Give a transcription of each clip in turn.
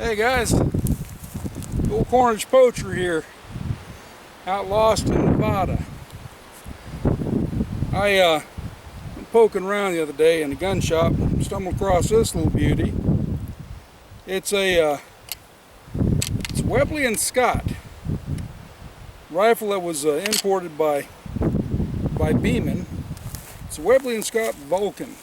Hey guys, old Cornish poacher here, out lost in Nevada. I went poking around the other day in a gun shop, stumbled across this little beauty. It's a Webley Scott rifle that was imported by Beeman. It's a Webley Scott Vulcan.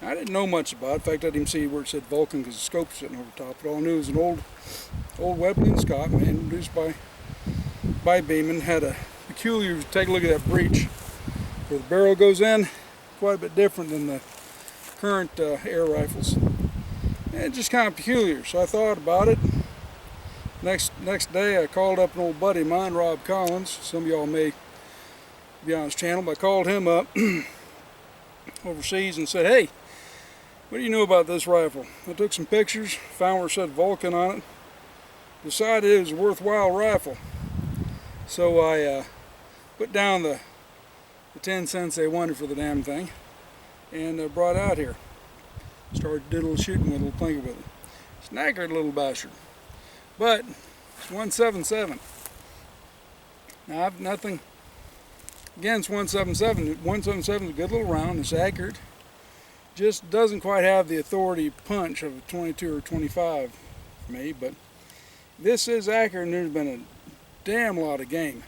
I didn't know much about it. In fact, I didn't even see where it said Vulcan because the scope was sitting over top. But all I knew it was an old Webley Scott, man, introduced by Beeman. Had a peculiar, take a look at that breech where the barrel goes in, quite a bit different than the current air rifles. And just kind of peculiar. So I thought about it. Next day, I called up an old buddy of mine, Rob Collins. Some of y'all may be on his channel, but I called him up overseas and said, "Hey, what do you know about this rifle?" I took some pictures, found where it said Vulcan on it, decided it was a worthwhile rifle. So I put down the 10 cents they wanted for the damn thing and brought it out here. Started did a little shooting with it, a little plinker with it. It's an accurate little bastard, but it's 177. Now I've nothing against 177. 177 is a good little round. It's accurate. Just doesn't quite have the authority punch of a 22 or 25 for me, but this is accurate, and there's been a damn lot of game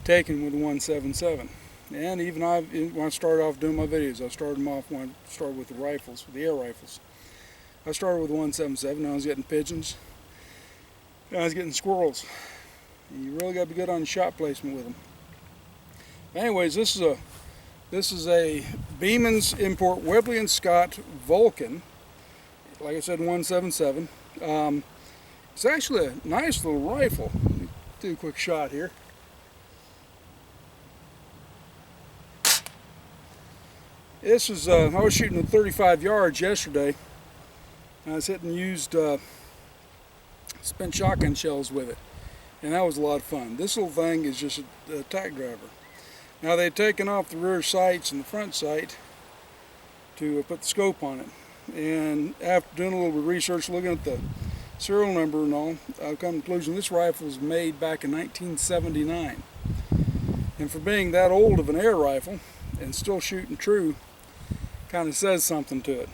taken with the 177. And even when I started off doing my videos, I started them off when I started with the rifles, with the air rifles. I started with the 177, I was getting pigeons, and I was getting squirrels. And you really got to be good on the shot placement with them. Anyways, this is a Beeman's import Webley Scott Vulcan. Like I said, 177. It's actually a nice little rifle. Let me do a quick shot here. This is I was shooting at 35 yards yesterday. I was hitting used spent shotgun shells with it, and that was a lot of fun. This little thing is just a tack driver. Now they'd taken off the rear sights and the front sight to put the scope on it. And after doing a little bit of research, looking at the serial number and all, I've come to the conclusion this rifle was made back in 1979. And for being that old of an air rifle and still shooting true, kind of says something to it.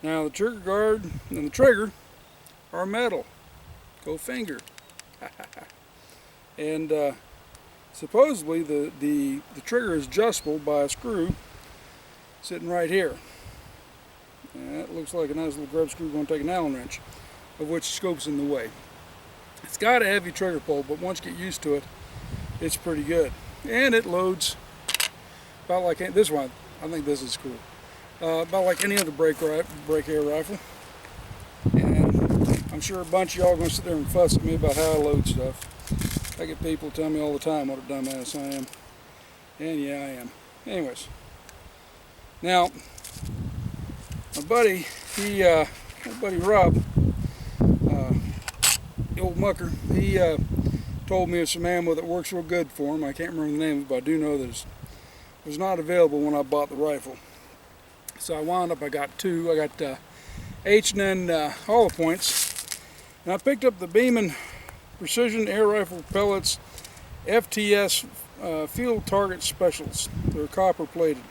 Now the trigger guard and the trigger are metal. Go figure. And supposedly the trigger is adjustable by a screw sitting right here. And that looks like a nice little grub screw going to take an Allen wrench, of which the scope's in the way. It's got a heavy trigger pull, but once you get used to it, it's pretty good. And it loads about like this one. I think this is cool. About like any other break air rifle. And I'm sure a bunch of y'all are going to sit there and fuss at me about how I load stuff. I get people tell me all the time what a dumbass I am. And yeah, I am. Anyways. Now, my buddy, my buddy Rob, the old mucker, he told me of some ammo that works real good for him. I can't remember the name of it, but I do know that it was not available when I bought the rifle. So I wound up, I got two. I got H&N hollow points. And I picked up the Beeman Precision Air Rifle Pellets FTS Field Target Specials. They're copper plated.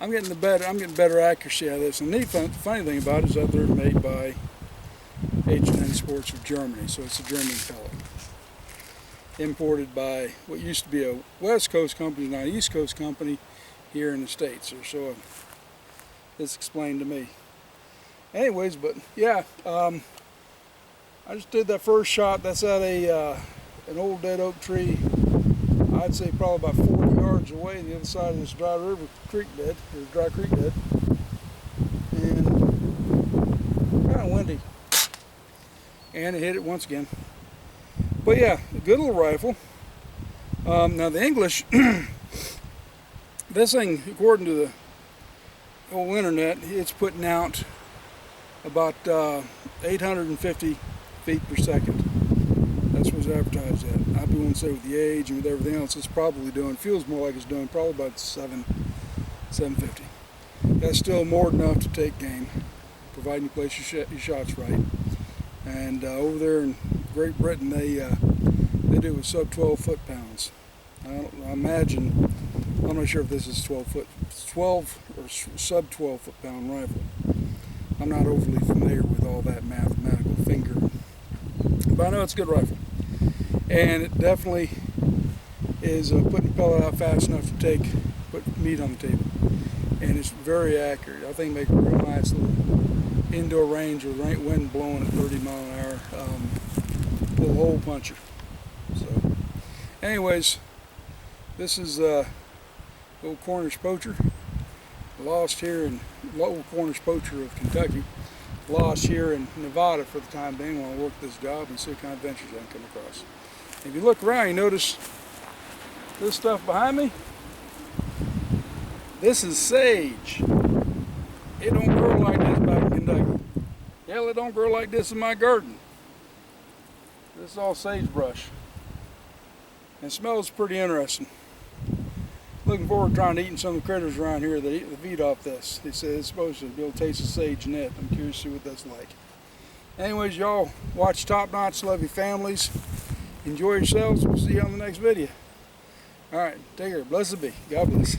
I'm getting better accuracy out of this. And the funny thing about it is that they're made by H&N Sports of Germany, so it's a German pellet. Imported by what used to be a West Coast company, now an East Coast company here in the States, or so it's explained to me. Anyways, but yeah, I just did that first shot. That's at an old dead oak tree. I'd say probably about 40 yards away, the other side of this dry creek bed, and kind of windy. And it hit it once again. But yeah, a good little rifle. Now the English, this thing, according to the whole internet, it's putting out about 850 feet per second. That's what's advertised at. I'd be willing to say with the age and with everything else it's probably doing, feels more like it's doing probably about 750. That's still more than enough to take game. providing you place your shots right. And over there in Great Britain, they do it with sub 12 foot-pounds. I imagine, I'm not sure if this is 12 or sub 12 foot-pound rifle. I'm not overly familiar with all that mathematical fingering, but I know it's a good rifle, and it definitely is putting the pellet out fast enough to put meat on the table, and it's very accurate. I think make a real nice little indoor range with wind blowing at 30 mile an hour, little hole puncher. So, anyways, this is old Cornish poacher, lost here in old Cornish poacher of Kentucky, lost here in Nevada for the time being while I work this job and see what kind of adventures I can come across. If you look around, you notice this stuff behind me. This is sage. It don't grow like this back in Kentucky. Hell, it don't grow like this in my garden. This is all sagebrush. And it smells pretty interesting. Looking forward to trying eating some of the critters around here that feed off this. They say it's supposed to be able to taste the sage in it. I'm curious to see what that's like. Anyways, y'all, watch Top Notch, love your families. Enjoy yourselves. We'll see you on the next video. Alright, take care. Blessed be. God bless.